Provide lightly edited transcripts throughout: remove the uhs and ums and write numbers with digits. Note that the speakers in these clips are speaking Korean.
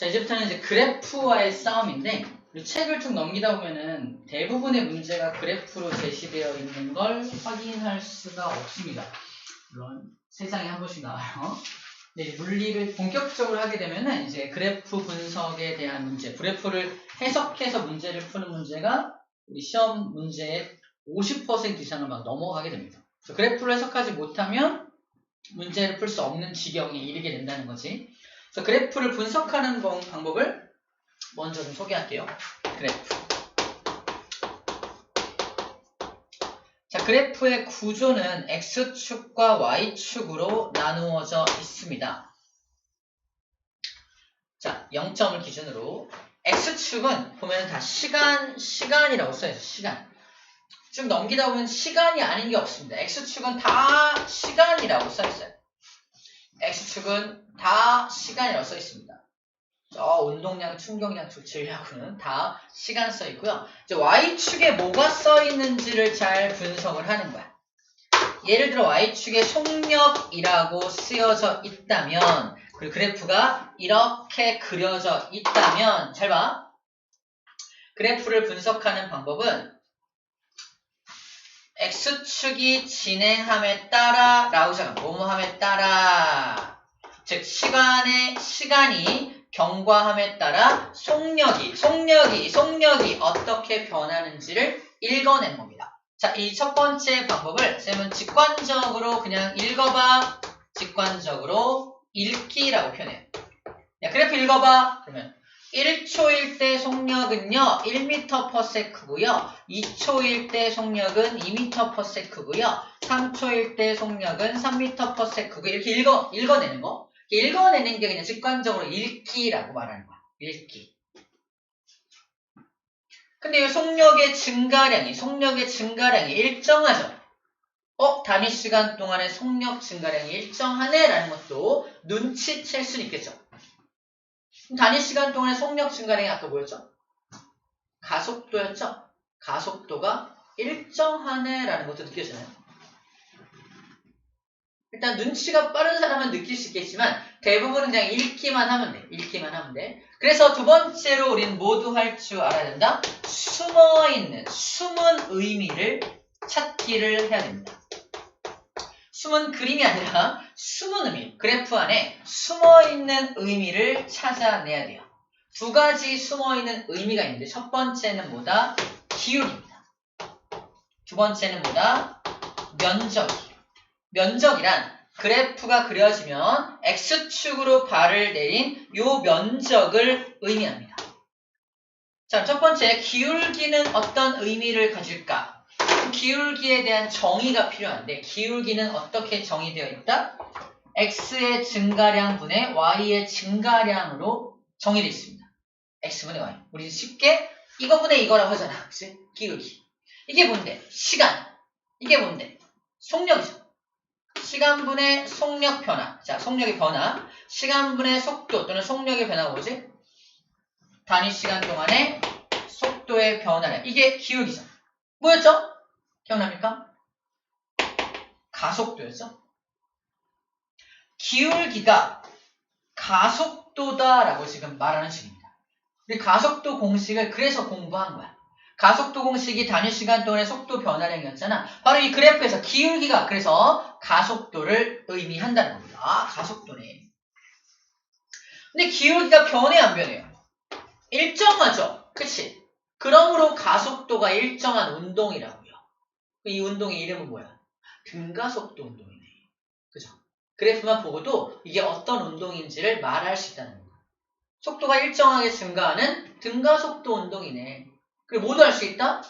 자, 이제부터는 이제 그래프와의 싸움인데, 우리 책을 쭉 넘기다 보면은 대부분의 문제가 그래프로 제시되어 있는 걸 확인할 수가 없습니다. 물론 세상에 한 번씩 나와요. 근데 물리를 본격적으로 하게 되면은 이제 그래프 분석에 대한 문제, 그래프를 해석해서 문제를 푸는 문제가 우리 시험 문제의 50% 이상을 막 넘어가게 됩니다. 그래서 그래프를 해석하지 못하면 문제를 풀 수 없는 지경에 이르게 된다는 거지. 그래서 그래프를 분석하는 방법을 먼저 좀 소개할게요. 그래프. 자, 그래프의 구조는 X축과 Y축으로 나누어져 있습니다. 자, 0점을 기준으로 X축은 보면 다 시간이라고 써있어요. 시간. 좀 넘기다 보면 시간이 아닌 게 없습니다. X축은 다 시간이라고 써있어요. X축은 다 시간이라고 써있습니다. 운동량, 충격량, 조출량은 다 시간 써있고요. 이제 Y축에 뭐가 써있는지를 잘 분석을 하는 거야. 예를 들어 Y축에 속력이라고 쓰여져 있다면, 그리고 그래프가 이렇게 그려져 있다면, 잘 봐. 그래프를 분석하는 방법은 X축이 진행함에 따라 라우자가 뭐뭐함에 따라, 즉 시간이 경과함에 따라 속력이 어떻게 변하는지를 읽어낸 겁니다. 자, 이 첫 번째 방법을 쌤은 직관적으로 그냥 읽어봐. 직관적으로 읽기라고 표현해요. 야, 그래프 읽어봐. 그러면 1초일 때 속력은요 1m/s고요. 2초일 때 속력은 2m/s고요. 3초일 때 속력은 3m/s고 이렇게 읽어내는 거. 읽어내는 게 그냥 직관적으로 읽기라고 말하는 거야. 읽기. 근데 이 속력의 증가량이 일정하죠. 단위 시간 동안의 속력 증가량이 일정하네 라는 것도 눈치챌 수는 있겠죠. 단위 시간 동안의 속력 증가량이 아까 뭐였죠? 가속도였죠? 가속도가 일정하네 라는 것도 느껴지나요? 일단 눈치가 빠른 사람은 느낄 수 있겠지만 대부분은 그냥 읽기만 하면 돼. 그래서 두 번째로 우리는 모두 할 줄 알아야 된다. 숨은 의미를 찾기를 해야 됩니다. 숨은 그림이 아니라 숨은 의미, 그래프 안에 숨어있는 의미를 찾아내야 돼요. 두 가지 숨어있는 의미가 있는데 첫 번째는 뭐다? 기울기입니다. 두 번째는 뭐다? 면적이에요. 면적이란 그래프가 그려지면 X축으로 발을 내린 요 면적을 의미합니다. 자, 첫 번째, 기울기는 어떤 의미를 가질까? 기울기에 대한 정의가 필요한데 기울기는 어떻게 정의되어 있다? X의 증가량분의 Y의 증가량으로 정의되어 있습니다. X분의 Y. 우리 쉽게 이거분의 이거라고 하잖아. 그치? 기울기. 이게 뭔데? 시간. 이게 뭔데? 속력이죠. 시간분의 속력 변화. 자, 속력의 변화. 시간분의 속도 또는 속력의 변화가 뭐지? 단위 시간 동안의 속도의 변화량. 이게 기울기죠. 뭐였죠? 기억납니까? 가속도였죠? 기울기가 가속도다라고 지금 말하는 식입니다. 우리 가속도 공식을 그래서 공부한 거야. 가속도 공식이 단위 시간 동안의 속도 변화량이었잖아. 바로 이 그래프에서 기울기가 그래서 가속도를 의미한다는 겁니다. 아, 가속도네. 근데 기울기가 변해 안 변해요? 일정하죠? 그치? 그러므로 가속도가 일정한 운동이라고요. 이 운동의 이름은 뭐야? 등가속도 운동이네. 그죠? 그래프만 보고도 이게 어떤 운동인지를 말할 수 있다는 거야. 속도가 일정하게 증가하는 등가속도 운동이네. 그리고 뭐도 할 수 있다?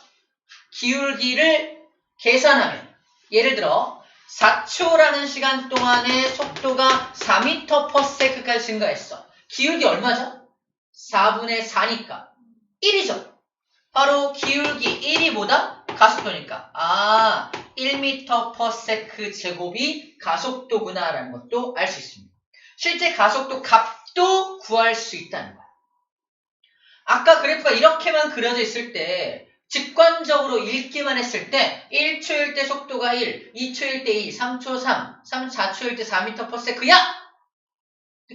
기울기를 계산하면 예를 들어 4초라는 시간 동안의 속도가 4m/s까지 증가했어. 기울기 얼마죠? 4분의 4니까 1이죠. 바로 기울기 1이 뭐다? 가속도니까 1m/s 제곱이 가속도구나 라는 것도 알 수 있습니다. 실제 가속도 값도 구할 수 있다는 거야. 아까 그래프가 이렇게만 그려져 있을 때 직관적으로 읽기만 했을 때 1초일 때 속도가 1, 2초일 때 2, 3초 3, 4초일 때 4m/s야!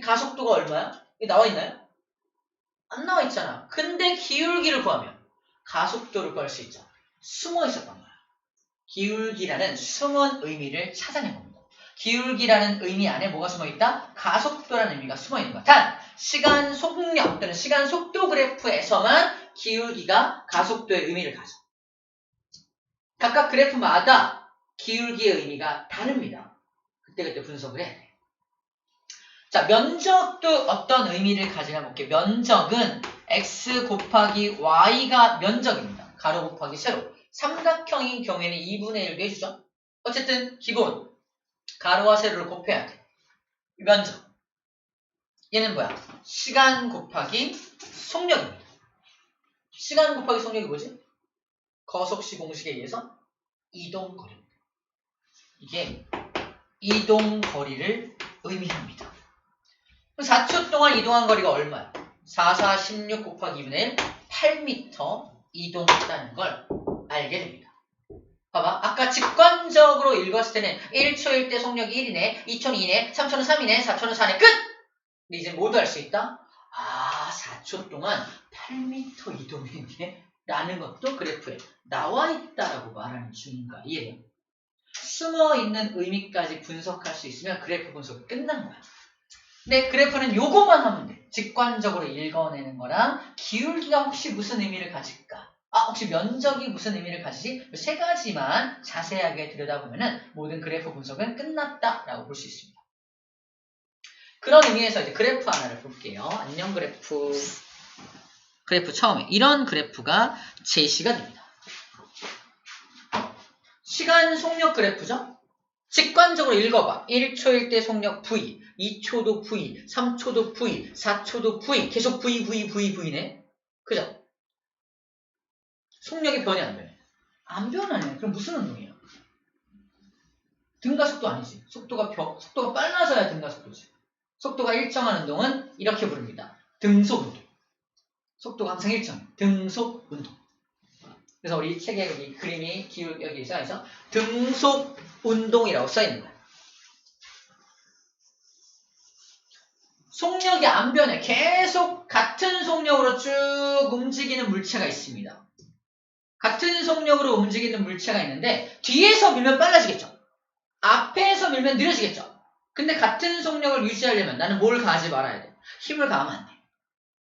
가속도가 얼마야? 이게 나와 있나요? 안 나와 있잖아. 근데 기울기를 구하면 가속도를 구할 수 있죠. 숨어 있었던 거야. 기울기라는 숨은 의미를 찾아낸 겁니다. 기울기라는 의미 안에 뭐가 숨어 있다? 가속도라는 의미가 숨어 있는 거야. 단 시간 속력 또는 시간 속도 그래프에서만 기울기가 가속도의 의미를 가져. 각각 그래프마다 기울기의 의미가 다릅니다. 그때그때 분석을 해야 돼. 자, 면적도 어떤 의미를 가지나 볼게요. 면적은 x 곱하기 y가 면적입니다. 가로 곱하기 세로. 삼각형인 경우에는 2분의 1도 해주죠. 어쨌든 기본 가로와 세로를 곱해야 돼. 면적. 얘는 뭐야? 시간 곱하기 속력입니다. 시간 곱하기 속력이 뭐지? 거속시 공식에 의해서 이동거리입니다. 이게 이동거리를 의미합니다. 4초 동안 이동한 거리가 얼마야? 4, 4, 16 곱하기 2분의 1, 8m 이동했다는 걸 알게 됩니다. 봐봐. 아까 직관적으로 읽었을 때는 1초일 때 속력이 1이네, 2초는 2네, 3초는 3이네, 4초는 4네, 끝! 근데 이제 모두 알 수 있다? 아, 4초 동안 8m 이동했네? 라는 것도 그래프에 나와 있다라고 말하는 중인가? 이해돼요? 숨어있는 의미까지 분석할 수 있으면 그래프 분석이 끝난 거야. 근데 그래프는 요거만 하면 돼. 직관적으로 읽어내는 거랑 기울기가 혹시 무슨 의미를 가질까? 혹시 면적이 무슨 의미를 가지지? 세 가지만 자세하게 들여다보면 모든 그래프 분석은 끝났다라고 볼 수 있습니다. 그런 의미에서 이제 그래프 하나를 볼게요. 안녕 그래프. 그래프 처음에 이런 그래프가 제시가 됩니다. 시간 속력 그래프죠? 직관적으로 읽어봐. 1초일 때 속력 V, 2초도 V, 3초도 V, 4초도 V, 계속 V, V, V, V네? 그죠? 속력이 변해 안 변해? 안 변하네. 그럼 무슨 운동이야? 등가속도 아니지. 속도가 빨라져야 등가속도지. 속도가 일정한 운동은 이렇게 부릅니다. 등속운동. 속도가 항상 일정해. 등속운동. 그래서 우리 책에 여기 그림이 여기 써있어. 등속운동이라고 써있는 거야. 속력이 안 변해. 계속 같은 속력으로 쭉 움직이는 물체가 있습니다. 같은 속력으로 움직이는 물체가 있는데 뒤에서 밀면 빨라지겠죠. 앞에서 밀면 느려지겠죠. 근데 같은 속력을 유지하려면 나는 뭘 가하지 말아야 돼? 힘을 가하면 안 돼.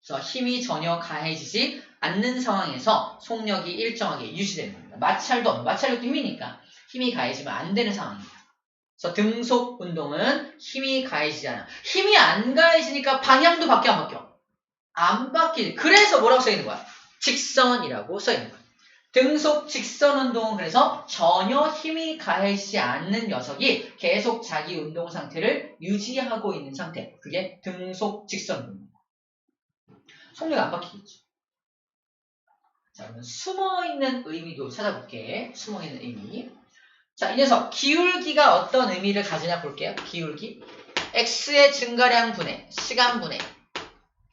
그래서 힘이 전혀 가해지지 않는 상황에서 속력이 일정하게 유지되는 겁니다. 마찰력도 힘이니까 힘이 가해지면 안 되는 상황입니다. 그래서 등속 운동은 힘이 가해지지 않아. 힘이 안 가해지니까 방향도 바뀌어 안 바뀌어? 안 바뀌지. 그래서 뭐라고 써있는 거야? 직선이라고 써있는 거야. 등속 직선 운동은 그래서 전혀 힘이 가해지지 않는 녀석이 계속 자기 운동 상태를 유지하고 있는 상태. 그게 등속 직선 운동입니다. 속력이 안 바뀌겠지. 자, 그러면 숨어있는 의미도 찾아볼게. 숨어있는 의미. 자, 이 녀석 기울기가 어떤 의미를 가지냐 볼게요. 기울기. x의 증가량 분의 시간 분의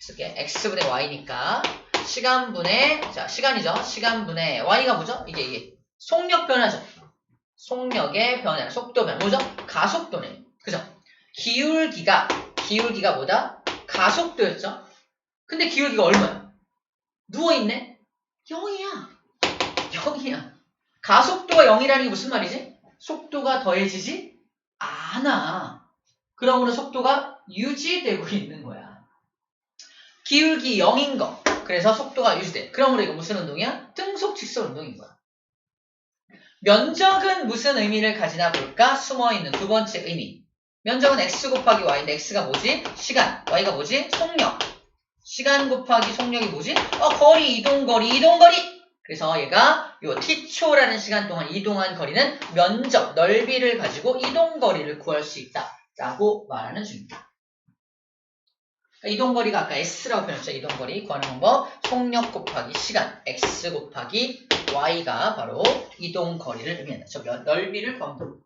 쓸게. x분의 y니까 시간분의 자 시간이죠. 시간분의 y가 뭐죠? 이게 속력 변화죠. 속력의 변화, 속도 변화. 뭐죠? 가속도네. 그죠? 기울기가 뭐다? 가속도였죠. 근데 기울기가 얼마야? 누워있네? 0이야. 0이야. 가속도가 0이라는 게 무슨 말이지? 속도가 더해지지 않아. 그러므로 속도가 유지되고 있는 거야. 기울기 0인 거. 그래서 속도가 유지돼. 그러므로 이거 무슨 운동이야? 등속 직선 운동인 거야. 면적은 무슨 의미를 가지나 볼까? 숨어있는 두 번째 의미. 면적은 x 곱하기 y인데 x가 뭐지? 시간. y가 뭐지? 속력. 시간 곱하기 속력이 뭐지? 거리, 이동거리. 그래서 얘가 요 t초라는 시간 동안 이동한 거리는 면적, 넓이를 가지고 이동거리를 구할 수 있다. 라고 말하는 중입니다. 이동거리가 아까 s라고 표현했죠. 이동거리 구하는 방법. 속력 곱하기 시간. x 곱하기 y가 바로 이동거리를 의미한다. 저 넓이를 구하면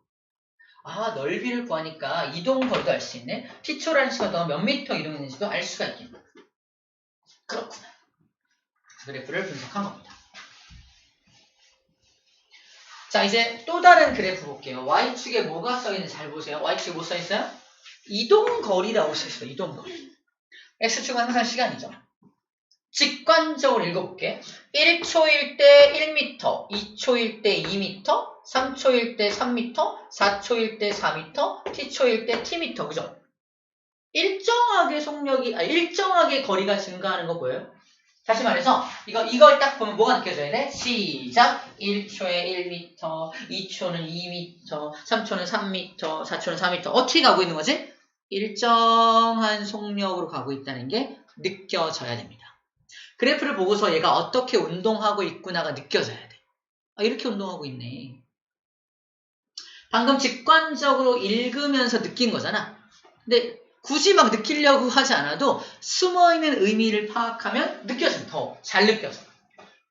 넓이를 구하니까 이동거리도 알 수 있네. t초라는 시간 동안 몇 미터 이동했는지도 알 수가 있겠네. 그렇구나. 그래프를 분석한 겁니다. 자, 이제 또 다른 그래프 볼게요. y축에 뭐가 써있는지 잘 보세요. y축에 뭐 써있어요? 이동거리라고 써있어요. 이동거리. x축은 항상 시간이죠. 직관적으로 읽어볼게. 1초일 때 1m, 2초일 때 2m, 3초일 때 3m, 4초일 때 4m, t초일 때 tm. 그죠? 일정하게 일정하게 거리가 증가하는 거 보여요? 다시 말해서 이걸 딱 보면 뭐가 느껴져야 돼? 시작! 1초에 1m, 2초는 2m, 3초는 3m, 4초는 4m. 어떻게 가고 있는 거지? 일정한 속력으로 가고 있다는 게 느껴져야 됩니다. 그래프를 보고서 얘가 어떻게 운동하고 있구나가 느껴져야 돼. 아, 이렇게 운동하고 있네. 방금 직관적으로 읽으면서 느낀 거잖아. 근데 굳이 막 느끼려고 하지 않아도 숨어있는 의미를 파악하면 느껴집니다. 더 잘 느껴져.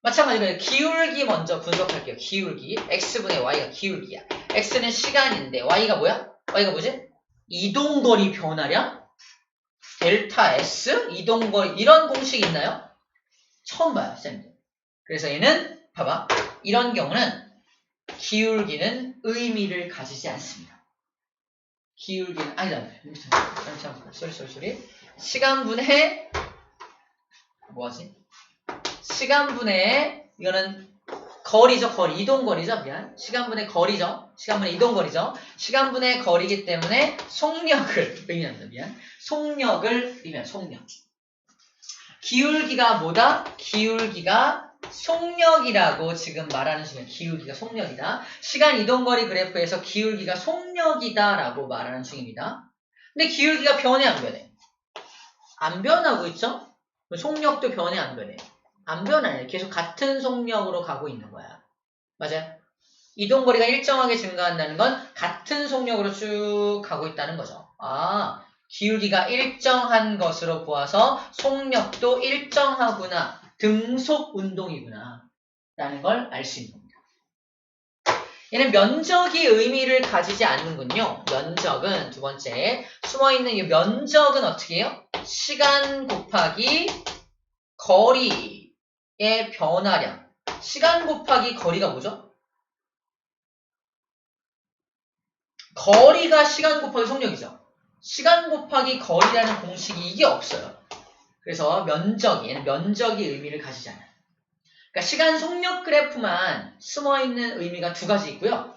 마찬가지로 기울기 먼저 분석할게요. 기울기. x분의 y가 기울기야. x는 시간인데 y가 뭐야? y가 뭐지? 이동거리 변화량? 델타 S? 이동거리 이런 공식이 있나요? 처음 봐요. 쌤들. 그래서 얘는 봐봐. 이런 경우는 기울기는 의미를 가지지 않습니다. 기울기는 아니다. 쏘리. 시간분의 뭐하지? 시간분의 이거는 거리죠. 거리. 이동거리죠. 미안. 시간분의 거리죠. 시간분의 이동거리죠. 시간분의 거리이기 때문에 속력을 의미합니다. 미안. 속력을 의미합니다. 속력. 기울기가 뭐다? 기울기가 속력이라고 지금 말하는 중이에요. 기울기가 속력이다. 시간 이동거리 그래프에서 기울기가 속력이다라고 말하는 중입니다. 근데 기울기가 변해 안 변해? 안 변하고 있죠? 속력도 변해 안 변해? 안 변해. 계속 같은 속력으로 가고 있는 거야. 맞아요? 이동거리가 일정하게 증가한다는 건 같은 속력으로 쭉 가고 있다는 거죠. 아, 기울기가 일정한 것으로 보아서 속력도 일정하구나. 등속 운동이구나. 라는 걸 알 수 있는 겁니다. 얘는 면적이 의미를 가지지 않는군요. 면적은 두 번째 숨어있는 이 면적은 어떻게 해요? 시간 곱하기 거리의 변화량. 시간 곱하기 거리가 뭐죠? 거리가 시간 곱하기 속력이죠. 시간 곱하기 거리라는 공식이 이게 없어요. 그래서 얘는 면적이 의미를 가지지 않아요. 그러니까 시간 속력 그래프만 숨어있는 의미가 두 가지 있고요.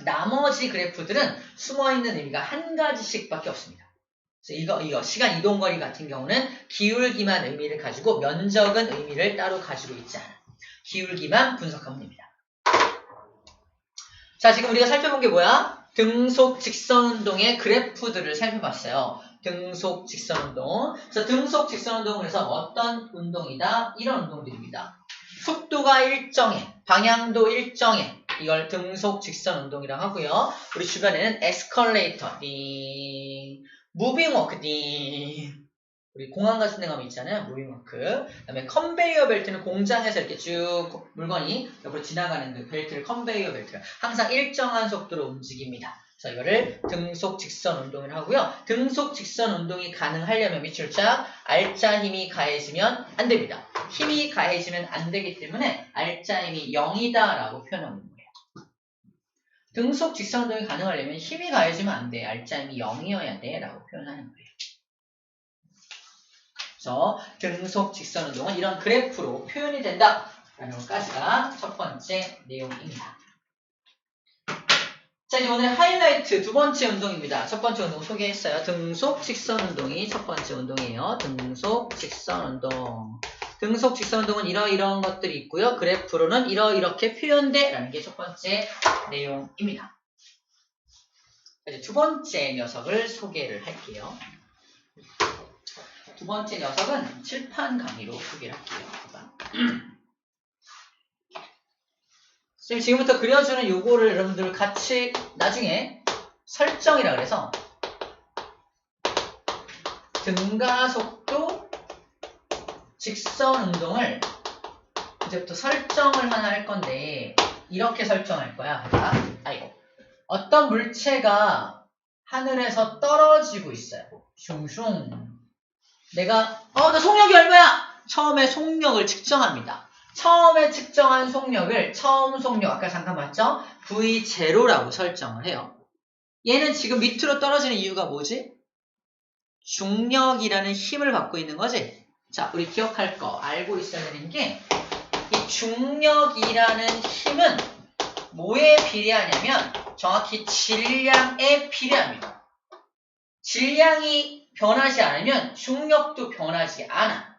나머지 그래프들은 숨어있는 의미가 한 가지씩밖에 없습니다. 그래서 이거 시간 이동거리 같은 경우는 기울기만 의미를 가지고 면적은 의미를 따로 가지고 있지 않아요. 기울기만 분석하면 됩니다. 자, 지금 우리가 살펴본 게 뭐야? 등속 직선운동의 그래프들을 살펴봤어요. 등속 직선운동. 그래서 등속 직선운동은 그래서 어떤 운동이다? 이런 운동들입니다. 속도가 일정해, 방향도 일정해. 이걸 등속 직선운동이라고 하고요. 우리 주변에는 에스컬레이터, 무빙워크, 우리 공항 같은 데 가면 있잖아요. 무빙워크. 그 다음에 컨베이어 벨트는 공장에서 이렇게 쭉 물건이 옆으로 지나가는 그 벨트를 컨베이어 벨트가 항상 일정한 속도로 움직입니다. 그래서 이거를 등속 직선 운동을 하고요. 등속 직선 운동이 가능하려면 밑줄 쫙 알짜 힘이 가해지면 안 됩니다. 힘이 가해지면 안 되기 때문에 알짜 힘이 0이다 라고 표현하는 거예요. 등속 직선 운동이 가능하려면 힘이 가해지면 안 돼. 알짜 힘이 0이어야 돼 라고 표현하는 거예요. 그래서 등속 직선 운동은 이런 그래프로 표현이 된다 라는 것까지가 첫 번째 내용입니다. 자, 이제 오늘 하이라이트 두 번째 운동입니다. 첫 번째 운동 소개했어요. 등속 직선 운동이 첫 번째 운동이에요. 등속 직선 운동. 등속 직선 운동은 이러이러한 것들이 있고요. 그래프로는 이렇게 표현돼 라는 게 첫 번째 내용입니다. 이제 두 번째 녀석을 소개를 할게요. 두 번째 녀석은 칠판 강의로 소개를 할게요. 지금부터 그려주는 요거를 여러분들 같이 나중에 설정이라 그래서 등가속도 직선 운동을 이제부터 설정을 하나 할 건데 이렇게 설정할 거야. 아이고. 어떤 물체가 하늘에서 떨어지고 있어요. 슝슝. 내가 나 속력이 얼마야? 처음에 속력을 측정합니다. 처음에 측정한 속력을 처음 속력 아까 잠깐 봤죠? V0라고 설정을 해요. 얘는 지금 밑으로 떨어지는 이유가 뭐지? 중력이라는 힘을 받고 있는 거지? 자, 우리 기억할 거, 알고 있어야 되는 게, 이 중력이라는 힘은 뭐에 비례하냐면, 정확히 질량에 비례합니다. 질량이 변하지 않으면 중력도 변하지 않아.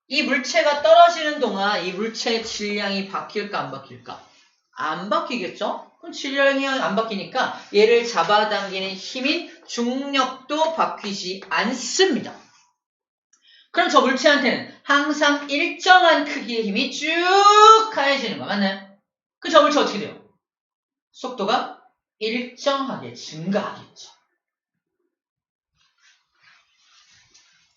이 물체가 떨어지는 동안 이 물체의 질량이 바뀔까, 안 바뀔까? 안 바뀌겠죠? 그럼 질량이 안 바뀌니까 얘를 잡아당기는 힘인 중력도 바뀌지 않습니다. 그럼 저 물체한테는 항상 일정한 크기의 힘이 쭉 가해지는 거 맞나요? 그 저 물체 어떻게 돼요? 속도가 일정하게 증가하겠죠.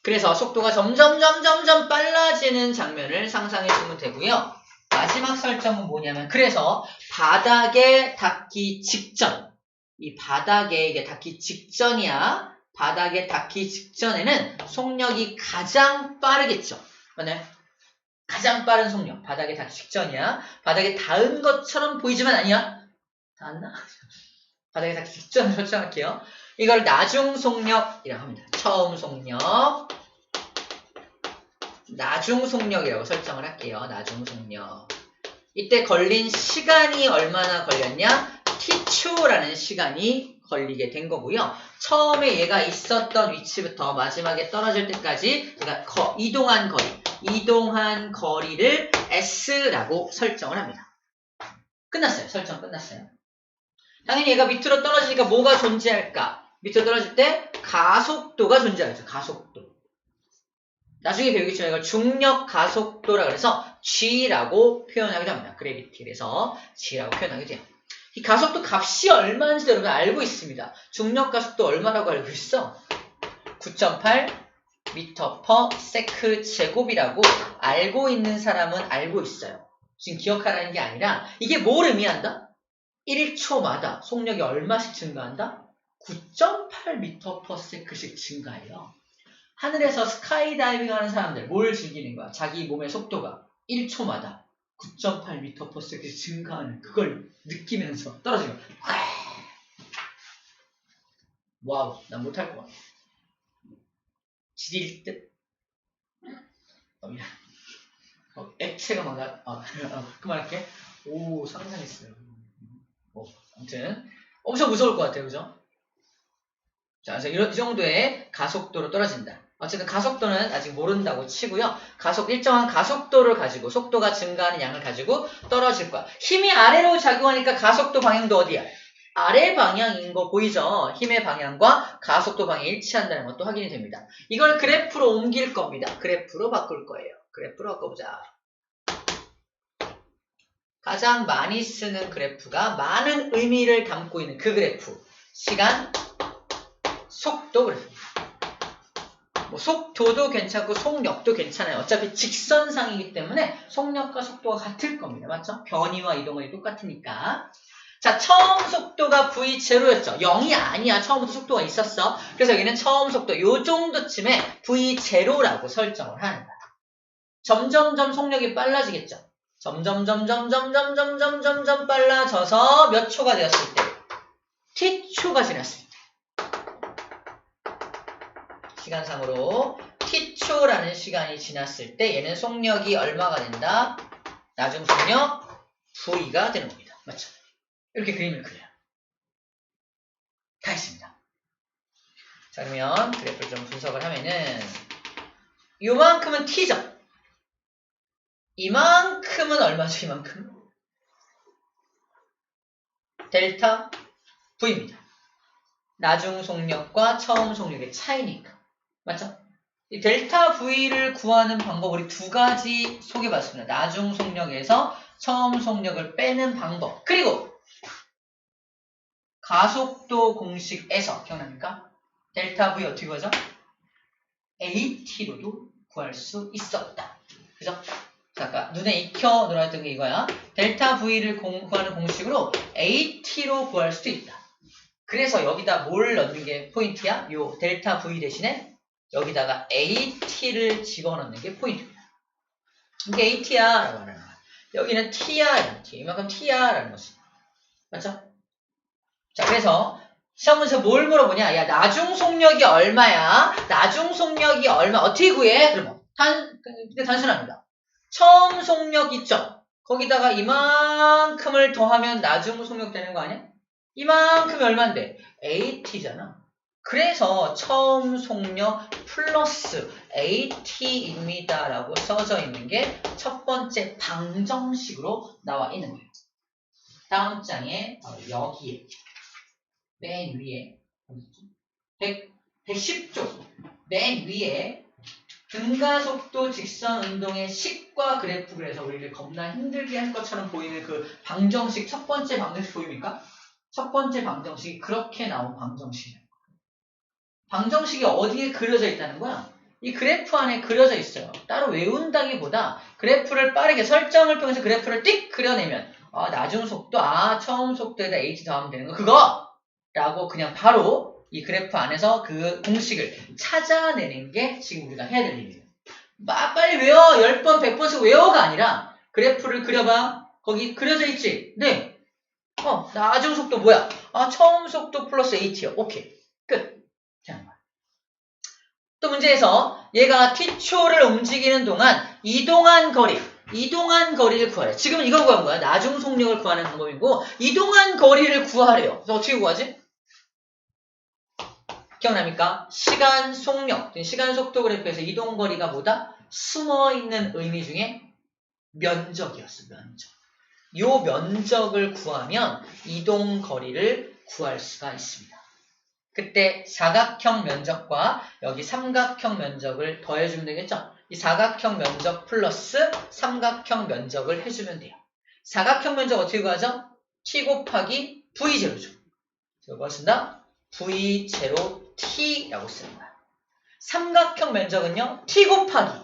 그래서 속도가 점점 빨라지는 장면을 상상해 주면 되고요. 마지막 설정은 뭐냐면, 그래서 바닥에 닿기 직전, 이 바닥에 이게 닿기 직전이야. 바닥에 닿기 직전에는 속력이 가장 빠르겠죠. 맞나요? 가장 빠른 속력, 바닥에 닿기 직전이야. 바닥에 닿은 것처럼 보이지만 아니야. 닿았나? 바닥에 닿기 직전을 설정할게요. 이걸 나중 속력이라고 합니다. 처음 속력, 나중 속력이라고 설정을 할게요. 나중 속력. 이때 걸린 시간이 얼마나 걸렸냐? t초라는 시간이 걸리게 된 거고요. 처음에 얘가 있었던 위치부터 마지막에 떨어질 때까지 제가 이동한 거리를 s라고 설정을 합니다. 끝났어요. 설정 끝났어요. 당연히 얘가 밑으로 떨어지니까 뭐가 존재할까? 밑으로 떨어질 때 가속도가 존재하죠. 가속도. 나중에 배우겠지만 이걸 중력 가속도라 그래서 G라고 표현하기도 합니다. 그래비티. 그래서 G라고 표현하게 돼요. 이 가속도 값이 얼마인지 여러분 알고 있습니다. 중력 가속도 얼마라고 알고 있어? 9.8 m/s 제곱이라고 알고 있는 사람은 알고 있어요. 지금 기억하라는 게 아니라 이게 뭘 의미한다? 1초마다 속력이 얼마씩 증가한다? 9.8 m/s씩 증가해요. 하늘에서 스카이다이빙 하는 사람들 뭘 즐기는 거야? 자기 몸의 속도가 1초마다 9.8 m/s 증가하는 그걸 느끼면서 떨어지는 거야. 와우, 난 못할 것 같아. 지릴 듯. 액체가 막 그만할게. 오, 상상했어요. 아무튼 엄청 무서울 것 같아요, 그죠? 자, 그래서 이 정도의 가속도로 떨어진다. 어쨌든 가속도는 아직 모른다고 치고요. 일정한 가속도를 가지고 속도가 증가하는 양을 가지고 떨어질 거야. 힘이 아래로 작용하니까 가속도 방향도 어디야? 아래 방향인 거 보이죠? 힘의 방향과 가속도 방향이 일치한다는 것도 확인이 됩니다. 이걸 그래프로 옮길 겁니다. 그래프로 바꿀 거예요. 그래프로 바꿔보자. 가장 많이 쓰는 그래프가 많은 의미를 담고 있는 그 그래프. 시간, 속도 그래프. 뭐 속도도 괜찮고 속력도 괜찮아요. 어차피 직선상이기 때문에 속력과 속도가 같을 겁니다. 맞죠? 변이와 이동이 똑같으니까. 자, 처음 속도가 v0였죠. 0이 아니야. 처음부터 속도가 있었어. 그래서 여기는 처음 속도 요 정도쯤에 v0라고 설정을 하는 거야. 점점점 속력이 빨라지겠죠. 점점 빨라져서 몇 초가 되었을 때? t초가 지났을 때. 시간상으로 t초라는 시간이 지났을 때 얘는 속력이 얼마가 된다? 나중 속력 v가 되는 겁니다. 맞죠? 이렇게 그림을 그려요. 다 했습니다. 자, 그러면 그래프를 좀 분석을 하면은 요만큼은 t죠. 이만큼은 얼마죠? 이만큼? 델타 v입니다. 나중 속력과 처음 속력의 차이니까. 맞죠? 이 델타 V를 구하는 방법 우리 두 가지 소개받았습니다. 나중 속력에서 처음 속력을 빼는 방법. 그리고 가속도 공식에서 기억납니까? 델타 V 어떻게 구하죠? AT로도 구할 수 있었다. 그죠? 자, 아까 눈에 익혀 놀았던 게 이거야. 델타 V를 구하는 공식으로 AT로 구할 수도 있다. 그래서 여기다 뭘 넣는 게 포인트야? 요 델타 V 대신에 여기다가 AT를 집어넣는 게 포인트입니다. 이게 AT야 라고 하는 거야. 여기는 T야, T. 이만큼 T야 라는 거지. 맞죠? 자, 그래서 시험 문제에서 뭘 물어보냐? 야, 나중 속력이 얼마야? 나중 속력이 얼마? 어떻게 구해? 그러면 근데 단순합니다. 처음 속력 있죠? 거기다가 이만큼을 더하면 나중 속력 되는 거 아니야? 이만큼이 얼만데? AT잖아. 그래서 처음 속력 플러스 AT입니다. 라고 써져 있는 게 첫 번째 방정식으로 나와 있는 거예요. 다음 장에 여기에 맨 위에 110쪽 맨 위에 등가속도 직선 운동의 식과 그래프를 해서 우리를 겁나 힘들게 할 것처럼 보이는 그 방정식, 첫 번째 방정식 보입니까? 첫 번째 방정식이 그렇게 나온 방정식이에요. 방정식이 어디에 그려져 있다는 거야? 이 그래프 안에 그려져 있어요. 따로 외운다기보다 그래프를 빠르게 설정을 통해서 그래프를 띡 그려내면 나중 속도, 처음 속도에다 h 더하면 되는 거 그거! 라고 그냥 바로 이 그래프 안에서 그 공식을 찾아내는 게 지금 우리가 해야 될 일이에요. 빨리 외워! 10번, 100번씩 외워가 아니라 그래프를 그려봐. 거기 그려져 있지? 네. 나중 속도 뭐야? 처음 속도 플러스 h요. 오케이. 끝. 또 문제에서 얘가 t초를 움직이는 동안 이동한 거리를 구하래. 지금은 이걸 구한 거야. 나중 속력을 구하는 방법이고 이동한 거리를 구하래요. 그래서 어떻게 구하지? 기억납니까? 시간 속력, 시간 속도 그래프에서 이동 거리가 뭐다? 숨어있는 의미 중에 면적이었어. 면적. 요 면적을 구하면 이동 거리를 구할 수가 있습니다. 그때 사각형 면적과 여기 삼각형 면적을 더해주면 되겠죠? 이 사각형 면적 플러스 삼각형 면적을 해주면 돼요. 사각형 면적 어떻게 구하죠? t 곱하기 v0죠. 이걸 쓴다? v0t라고 씁니다. 삼각형 면적은요. t 곱하기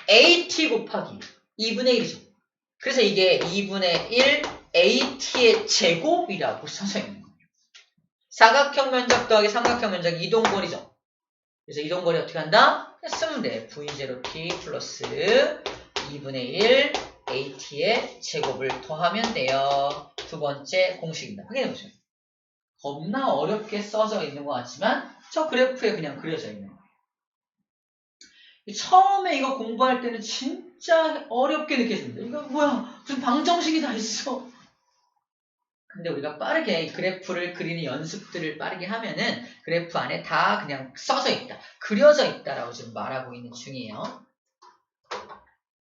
at 곱하기 2분의 1이죠. 그래서 이게 2분의 1 at의 제곱이라고 써져 있는 거예요. 사각형 면적 더하기 삼각형 면적 이동거리죠. 그래서 이동거리 어떻게 한다? 쓰면 돼. v0t 플러스 2분의 1 at의 제곱을 더하면 돼요. 두 번째 공식입니다. 확인해보세요. 겁나 어렵게 써져 있는 것 같지만 저 그래프에 그냥 그려져 있는 거예요. 처음에 이거 공부할 때는 진짜 어렵게 느껴집니다. 이거 뭐야? 무슨 방정식이 다 있어. 근데 우리가 빠르게 그래프를 그리는 연습들을 빠르게 하면은 그래프 안에 다 그냥 써져 있다. 그려져 있다라고 지금 말하고 있는 중이에요.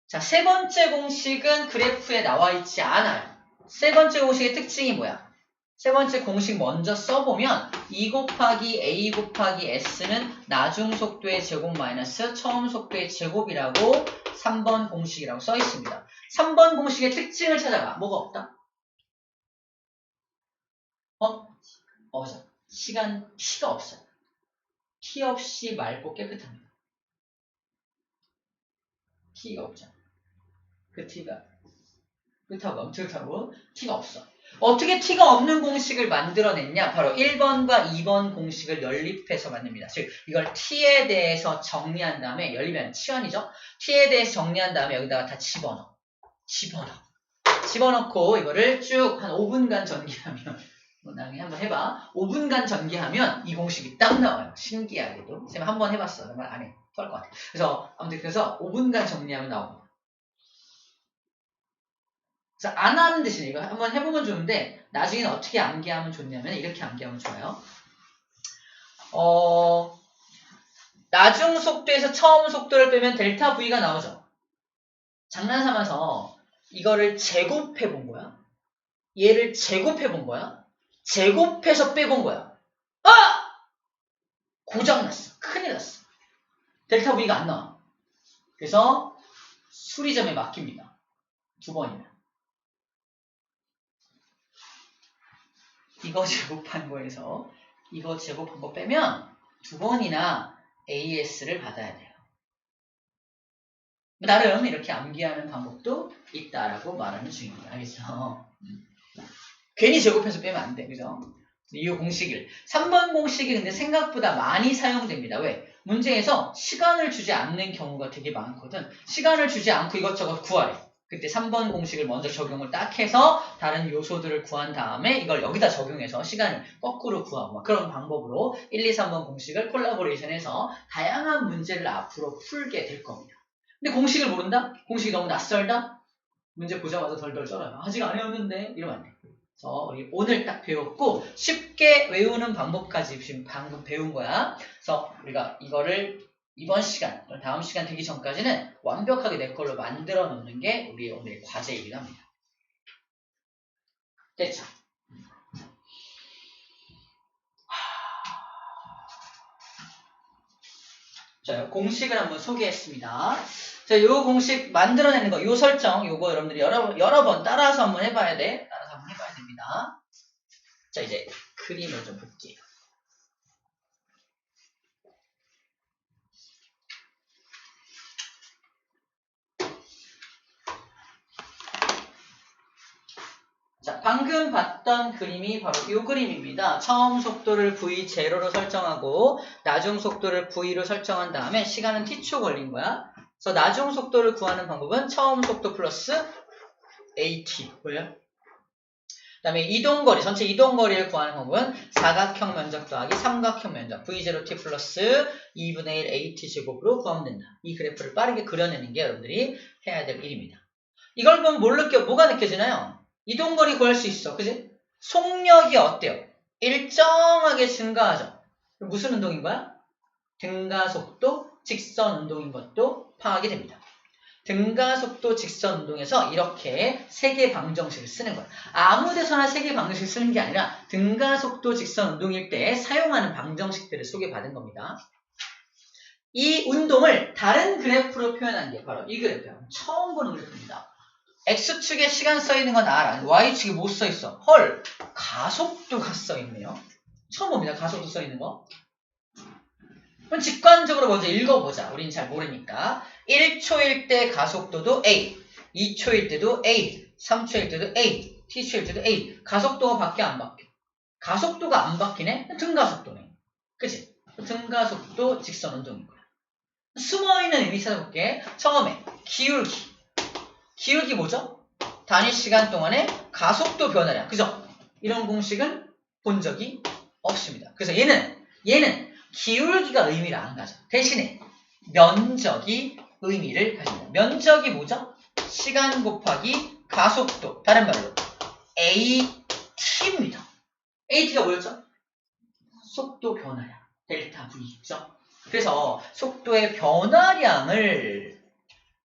자, 세 번째 공식은 그래프에 나와 있지 않아요. 세 번째 공식의 특징이 뭐야? 세 번째 공식 먼저 써보면 2 곱하기 a 곱하기 s는 나중 속도의 제곱 마이너스 처음 속도의 제곱이라고 3번 공식이라고 써 있습니다. 3번 공식의 특징을 찾아봐. 뭐가 없다? 맞아. 시간 t가 없어요. t 없이 맑고 깨끗합니다. t가 없잖아. 그 t가 그렇다고 엄청나고 t가 없어. 어떻게 t가 없는 공식을 만들어냈냐? 바로 1번과 2번 공식을 연립해서 만듭니다. 즉 이걸 t에 대해서 정리한 다음에 연립하면 치환이죠. t에 대해서 정리한 다음에 여기다가 다 집어넣고 이거를 쭉 한 5분간 전개하면 나중에 한번 해봐. 5분간 전개하면 이 공식이 딱 나와요. 신기하게도. 쌤 한번 해봤어. 정말 안 해. 토할 것 같아. 그래서 아무튼 그래서 5분간 정리하면 나옵니다. 그래서 안 하는 대신에 이거 한번 해보면 좋은데 나중에는 어떻게 암기하면 좋냐면 이렇게 암기하면 좋아요. 나중 속도에서 처음 속도를 빼면 델타 V가 나오죠. 장난삼아서 이거를 제곱해 본 거야. 얘를 제곱해 본 거야. 제곱해서 빼본 거야. 고장났어. 큰일 났어. 델타 V가 안 나와. 그래서 수리점에 맡깁니다. 2번이면. 이거 제곱한 거에서 이거 제곱한 거 빼면 2번이나 AS를 받아야 돼요. 나름 이렇게 암기하는 방법도 있다라고 말하는 중입니다. 알겠죠? 괜히 제곱해서 빼면 안 돼. 그죠? 이 공식을. 3번 공식이 근데 생각보다 많이 사용됩니다. 왜? 문제에서 시간을 주지 않는 경우가 되게 많거든. 시간을 주지 않고 이것저것 구하래. 그때 3번 공식을 먼저 적용을 딱 해서 다른 요소들을 구한 다음에 이걸 여기다 적용해서 시간을 거꾸로 구하고 그런 방법으로 1, 2, 3번 공식을 콜라보레이션해서 다양한 문제를 앞으로 풀게 될 겁니다. 근데 공식을 모른다? 공식이 너무 낯설다? 문제 보자마자 덜덜 떨어요. 아직 안 외웠는데 이러면 안 돼. 그래서 우리 오늘 딱 배웠고 쉽게 외우는 방법까지 지금 방금 배운 거야. 그래서 우리가 이거를 이번 시간, 다음 시간 되기 전까지는 완벽하게 내 걸로 만들어 놓는 게 우리 오늘의 과제이긴 합니다. 됐죠? 자, 공식을 한번 소개했습니다. 자, 요 공식 만들어내는 거, 요 설정, 요거 여러분들이 여러 번 따라서 한번 해봐야 돼. 따라서 한번 해봐야 됩니다. 자, 이제 그림을 좀 볼게요. 자, 방금 봤던 그림이 바로 이 그림입니다. 처음 속도를 v0로 설정하고 나중 속도를 v로 설정한 다음에 시간은 t초 걸린 거야. 그래서 나중 속도를 구하는 방법은 처음 속도 플러스 at 뭐예요? 그 다음에 이동거리, 전체 이동거리를 구하는 방법은 사각형 면적 더하기 삼각형 면적 v0t 플러스 2분의 1 at 제곱으로 구하면 된다. 이 그래프를 빠르게 그려내는 게 여러분들이 해야 될 일입니다. 이걸 보면 뭐가 느껴지나요? 이동거리 구할 수 있어. 그지? 속력이 어때요? 일정하게 증가하죠. 무슨 운동인 거야? 등가속도, 직선 운동인 것도 파악이 됩니다. 등가속도, 직선 운동에서 이렇게 세개 방정식을 쓰는 거야. 아무 데서나 세개 방정식을 쓰는 게 아니라 등가속도, 직선 운동일 때 사용하는 방정식들을 소개받은 겁니다. 이 운동을 다른 그래프로 표현한 게 바로 이 그래프예요. 처음 보는 그래프입니다. X축에 시간 써있는 건 알아. Y축에 못 써있어. 헐, 가속도가 써있네요. 처음 봅니다. 가속도 써있는 거. 그럼 직관적으로 먼저 읽어보자. 우린 잘 모르니까. 1초일 때 가속도도 A, 2초일 때도 A, 3초일 때도 A, T초일 때도 A. 가속도가 바뀌어 안 바뀌어? 가속도가 안 바뀌네? 등가속도네. 그치? 등가속도 직선 운동인 거야. 숨어있는 의미 찾아볼게. 처음에 기울기. 기울기 뭐죠? 단위 시간 동안의 가속도 변화량. 그죠? 이런 공식은 본 적이 없습니다. 그래서 얘는 기울기가 의미를 안 가져. 대신에 면적이 의미를 가집니다. 면적이 뭐죠? 시간 곱하기 가속도. 다른 말로 AT입니다. AT가 뭐였죠? 속도 변화량. 델타 V죠. 그래서 속도의 변화량을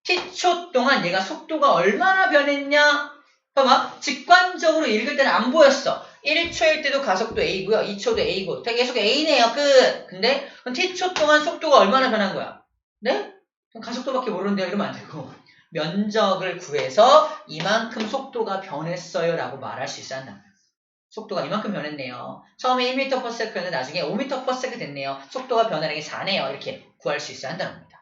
t초 동안 얘가 속도가 얼마나 변했냐? 봐봐. 직관적으로 읽을 때는 안 보였어. 1초일 때도 가속도 A고요. 2초도 A고. 계속 A네요. 끝. 근데 그럼 t초 동안 속도가 얼마나 변한 거야? 네? 그럼 가속도밖에 모르는데요. 이러면 안 되고. 면적을 구해서 이만큼 속도가 변했어요. 라고 말할 수 있어야 한다. 속도가 이만큼 변했네요. 처음에 1m/s였는데 나중에 5m/s 됐네요. 속도가 변화량이 4네요. 이렇게 구할 수 있어야 한다는 겁니다.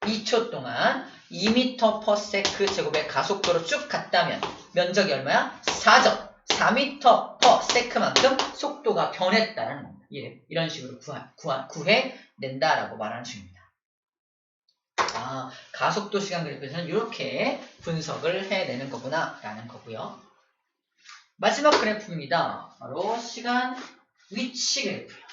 2초 동안 2m/s 제곱의 가속도로 쭉 갔다면 면적이 얼마야? 4죠. 4m/s만큼 속도가 변했다는 겁니다. 이런 식으로 구해낸다라고 말하는 중입니다. 아, 가속도 시간 그래프에서는 이렇게 분석을 해내는 거구나 라는 거고요. 마지막 그래프입니다. 바로 시간 위치 그래프예요.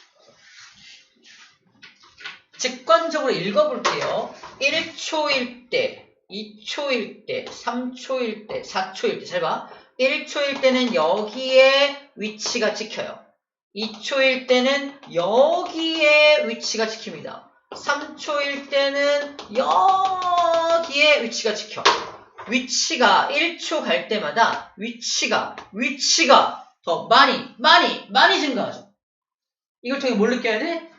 직관적으로 읽어볼게요. 1초일 때, 2초일 때, 3초일 때, 4초일 때. 잘 봐. 1초일 때는 여기에 위치가 찍혀요. 2초일 때는 여기에 위치가 찍힙니다. 3초일 때는 여기에 위치가 찍혀. 위치가 1초 갈 때마다 위치가 더 많이 증가하죠. 이걸 통해 뭘 느껴야 돼?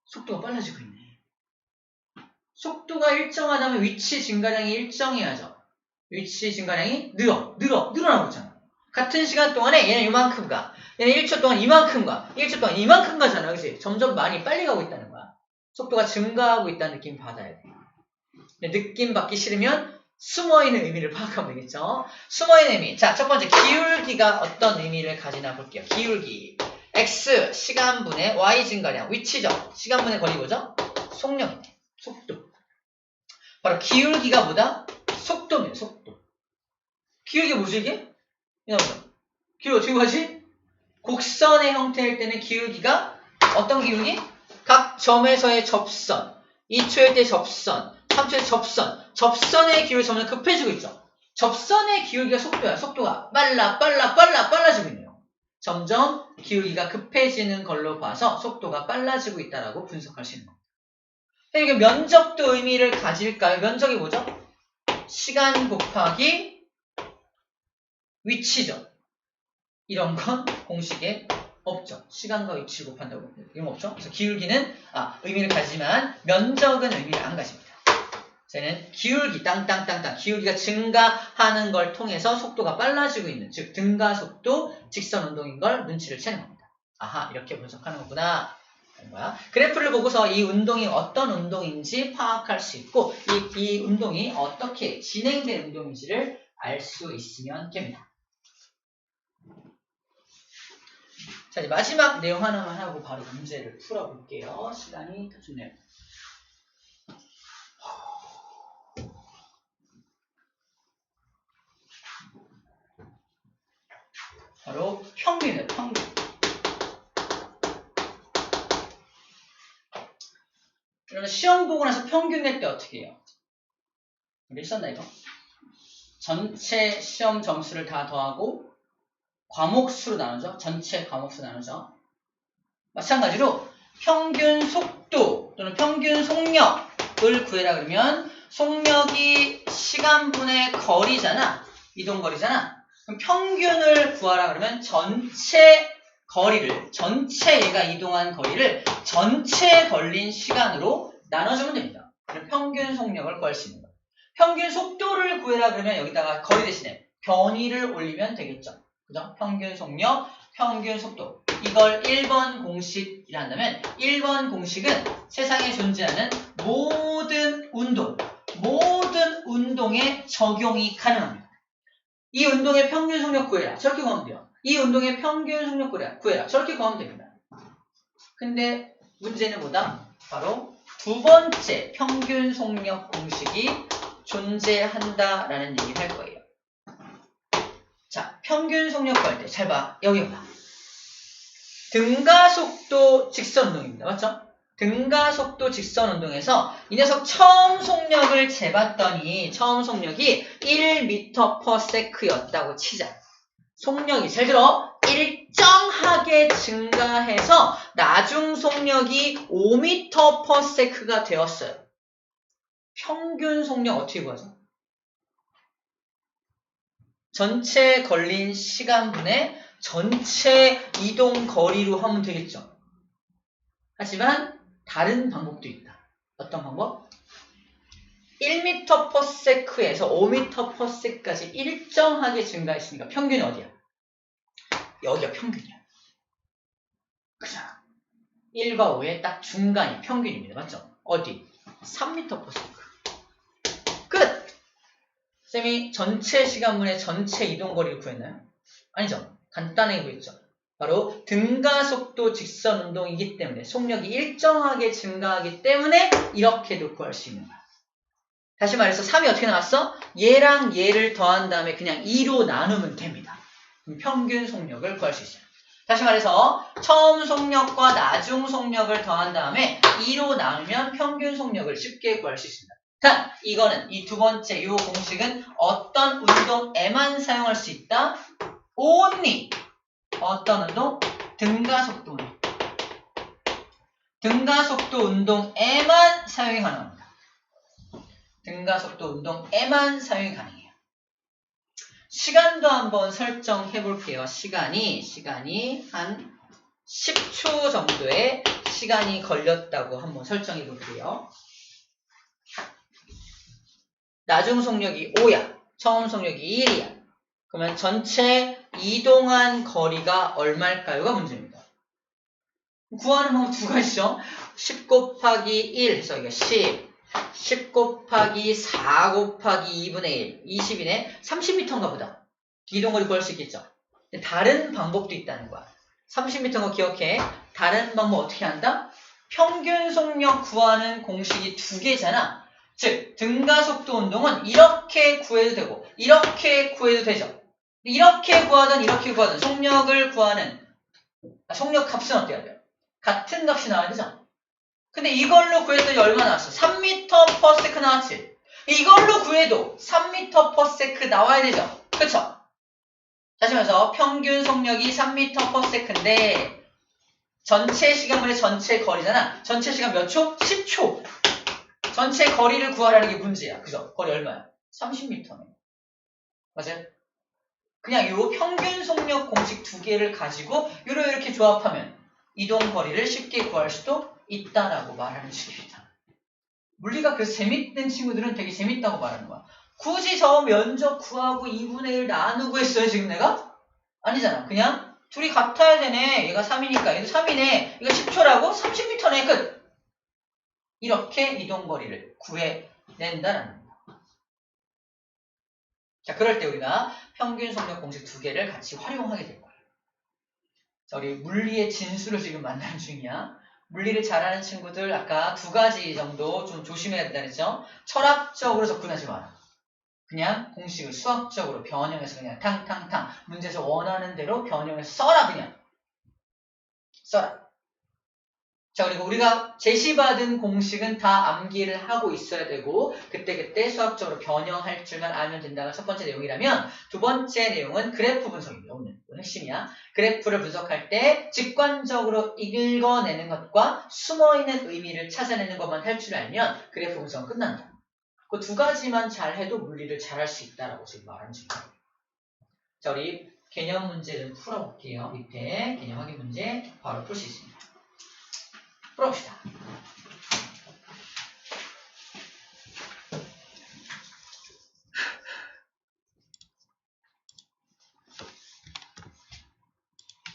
속도가 빨라지고 있네. 속도가 일정하다면 위치 증가량이 일정해야죠. 위치 증가량이 늘어나고 있잖아. 같은 시간 동안에 얘는 이만큼 가. 얘는 1초 동안 이만큼 가. 1초 동안 이만큼 가잖아. 그치? 점점 많이 빨리 가고 있다는 거야. 속도가 증가하고 있다는 느낌 받아야 돼. 느낌 받기 싫으면 숨어있는 의미를 파악하면 되겠죠. 숨어있는 의미. 자, 첫 번째 기울기가 어떤 의미를 가지나 볼게요. 기울기. X 시간분의 Y 증가량. 위치죠. 시간분의 거리 뭐죠? 속력이네. 속도. 바로 기울기가 뭐다? 속도입니다. 속도. 기울기 뭐지 이게? 기울기 어떻게 가지? 곡선의 형태일 때는 기울기가 어떤 기울기? 각 점에서의 접선. 2초일 때 접선. 3초의 접선. 접선의 기울기 점점 급해지고 있죠. 접선의 기울기가 속도야. 속도가 빨라지고 있네요. 점점 기울기가 급해지는 걸로 봐서 속도가 빨라지고 있다라고 분석할 수 있는 겁니다. 이게 면적도 의미를 가질까요? 면적이 뭐죠? 시간 곱하기 위치죠. 이런 건 공식에 없죠. 시간과 위치를 곱한다고. 이런 거 없죠. 그래서 기울기는 의미를 가지지만 면적은 의미를 안 가집니다. 저는 기울기 땅땅땅땅 기울기가 증가하는 걸 통해서 속도가 빨라지고 있는 즉 등가속도 직선 운동인 걸 눈치를 채는 겁니다. 아하 이렇게 분석하는 거구나. 거야. 그래프를 보고서 이 운동이 어떤 운동인지 파악할 수 있고 이 운동이 어떻게 진행된 운동인지를 알 수 있으면 됩니다. 자, 이제 마지막 내용 하나만 하고 바로 문제를 풀어볼게요. 시간이 더 좋네요. 바로 평균이에요. 평균. 그러면 시험 보고 나서 평균 낼 때 어떻게 해요? 우리 썼나 이거? 전체 시험 점수를 다 더하고 과목 수로 나누죠. 전체 과목 수 나누죠. 마찬가지로 평균 속도 또는 평균 속력을 구해라 그러면 속력이 시간분의 거리잖아. 이동거리잖아. 그럼 평균을 구하라 그러면 전체 거리를, 전체 얘가 이동한 거리를 전체 걸린 시간으로 나눠주면 됩니다. 그럼 평균 속력을 구할 수 있는 거예요. 평균 속도를 구해라 그러면 여기다가 거리 대신에 변위를 올리면 되겠죠. 그죠? 평균 속력, 평균 속도. 이걸 1번 공식이라 한다면 1번 공식은 세상에 존재하는 모든 운동에 적용이 가능합니다. 이 운동의 평균 속력 구해라. 저렇게 구하면 돼요. 이 운동의 평균 속력 구해라. 저렇게 구하면 됩니다. 근데 문제는 뭐다? 바로 두 번째 평균 속력 공식이 존재한다라는 얘기를 할 거예요. 자, 평균 속력 구할 때 잘 봐. 여기 봐. 등가속도 직선운동입니다. 맞죠? 등가속도 직선운동에서 이 녀석 처음 속력을 재봤더니 처음 속력이 1m/s였다고 치자. 속력이 잘 들어. 일정하게 증가해서 나중 속력이 5m/s가 되었어요. 평균 속력 어떻게 구하죠? 전체 걸린 시간분의 전체 이동 거리로 하면 되겠죠. 하지만 다른 방법도 있다. 어떤 방법? 1m/s에서 5m/s까지 일정하게 증가했으니까 평균이 어디야? 여기가 평균이야. 그죠? 1과 5의 딱 중간이 평균입니다. 맞죠? 어디? 3m/s. 끝! 쌤이 전체 시간분의 전체 이동거리를 구했나요? 아니죠. 간단하게 구했죠. 바로 등가속도 직선운동이기 때문에 속력이 일정하게 증가하기 때문에 이렇게도 구할 수 있는 거야. 다시 말해서 3이 어떻게 나왔어? 얘랑 얘를 더한 다음에 그냥 2로 나누면 됩니다. 그럼 평균 속력을 구할 수 있어요. 다시 말해서 처음 속력과 나중 속력을 더한 다음에 2로 나누면 평균 속력을 쉽게 구할 수 있습니다. 단, 이거는 이 두 번째 이 공식은 어떤 운동에만 사용할 수 있다? only 어떤 운동? 등가속도 운동. 등가속도 운동에만 사용이 가능합니다. 등가속도 운동에만 사용이 가능해요. 시간도 한번 설정해 볼게요. 시간이 한 10초 정도의 시간이 걸렸다고 한번 설정해 볼게요. 나중 속력이 5야. 처음 속력이 1이야. 그러면 전체 이동한 거리가 얼마일까요가 문제입니다. 구하는 방법 두 가지죠. 10 곱하기 1 해서 이게 10 곱하기 4 곱하기 2분의 1 20이네. 30m인가 보다. 이동거리 구할 수 있겠죠. 다른 방법도 있다는 거야. 30m인 거 기억해. 다른 방법 어떻게 한다? 평균 속력 구하는 공식이 두 개잖아. 즉 등가속도 운동은 이렇게 구해도 되고 이렇게 구해도 되죠. 이렇게 구하든 이렇게 구하든 속력을 구하는 속력 값은 어때야 돼요? 같은 값이 나와야 되죠. 근데 이걸로 구했더니 얼마 나왔어? 3m/s 나왔지? 이걸로 구해도 3m/s 나와야 되죠? 그쵸? 다시 말해서 평균 속력이 3m/s인데 전체 시간분의 전체 거리잖아. 전체 시간 몇 초? 10초. 전체 거리를 구하라는 게 문제야. 그죠? 거리 얼마야? 30m네. 맞아요? 그냥 요 평균 속력 공식 두 개를 가지고 이렇게 조합하면 이동 거리를 쉽게 구할 수도 있다라고 말하는 식입니다. 물리가 그래서 재밌는 친구들은 되게 재밌다고 말하는 거야. 굳이 저 면적 구하고 2분의 1 나누고 했어요 지금 내가? 아니잖아. 그냥 둘이 같아야 되네. 얘가 3이니까 얘도 3이네. 이거 10초라고? 30m네. 끝. 이렇게 이동거리를 구해낸다라는 거야. 자, 그럴 때 우리가 평균 속력 공식 두 개를 같이 활용하게 될 거야. 자, 우리 물리의 진수를 지금 만나는 중이야. 물리를 잘하는 친구들 아까 두 가지 정도 좀 조심해야 된다 그랬죠? 철학적으로 접근하지 마라. 그냥 공식을 수학적으로 변형해서 그냥 탕탕탕 문제에서 원하는 대로 변형해서 써라. 그냥 써라. 자, 그리고 우리가 제시받은 공식은 다 암기를 하고 있어야 되고 그때그때 수학적으로 변형할 줄만 알면 된다가 첫 번째 내용이라면 두 번째 내용은 그래프 분석입니다. 오늘 핵심이야. 그래프를 분석할 때 직관적으로 읽어내는 것과 숨어있는 의미를 찾아내는 것만 할 줄 알면 그래프 분석은 끝난다. 그 두 가지만 잘해도 물리를 잘할 수 있다라고 지금 말하는 중이에요. 자, 우리 개념 문제를 풀어볼게요. 밑에 개념 확인 문제 바로 풀 수 있습니다. 풀어봅시다.